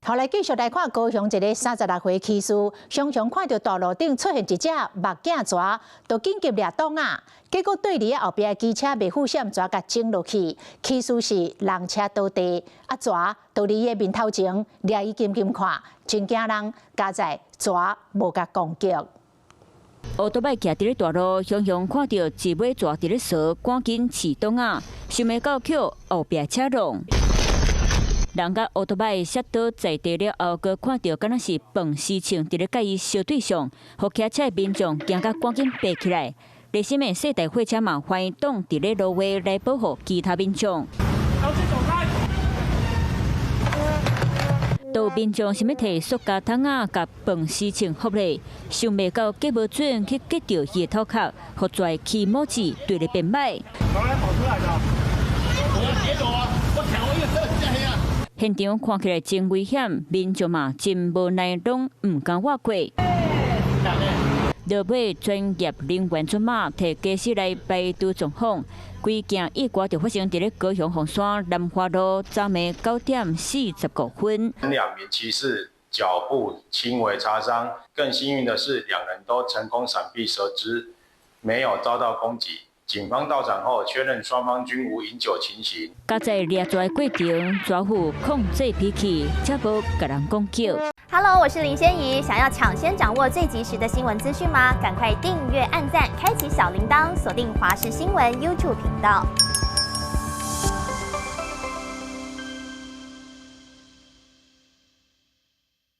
後來繼續來看高雄一個36歲騎士，常常看到道路頂出現一隻目鏡蛇，就緊急掠擋啊！結果對離後邊的機車袂負險蛇甲衝落去，騎士是人車倒地，蛇就離伊面頭前掠伊金看，真驚人！加在蛇無甲攻擊。烏多擺騎佇咧大路，常常看到一尾蛇佇咧掃，趕緊試擋啊！想袂到巧後壁車撞。人甲烏多擺摔倒在地了後，閣看到敢若是飯絲槍佇咧甲伊相對上，互騎車的民眾驚甲趕緊爬起來。熱心的細台貨車嘛，歡迎擋佇咧路尾來保護其他民眾。都民眾想要摕塑膠桶啊，甲飯絲槍合咧，想袂到結無準去擊到伊的頭殼，互拽起拇指對咧變歹。現場看起來真危險，民眾嘛真無奈，攏唔敢越過。落尾專業人員出馬，替駕駛來排除狀況。規件意外就發生在咧高雄鳳山南華路昨暝9點45分。兩名騎士腳部輕微擦傷，更幸運的是，兩人都成功閃避蛇隻，沒有遭到攻擊。警方到場後確認雙方均無飲酒情形。加在掠蛇的過程，抓虎控制脾氣，才無甲人攻擊。Hello， 我是林仙怡。想要搶先掌握最及時的新聞資訊嗎？趕快訂閱、按讚、開啟小鈴鐺，鎖定華視新聞 YouTube 頻道。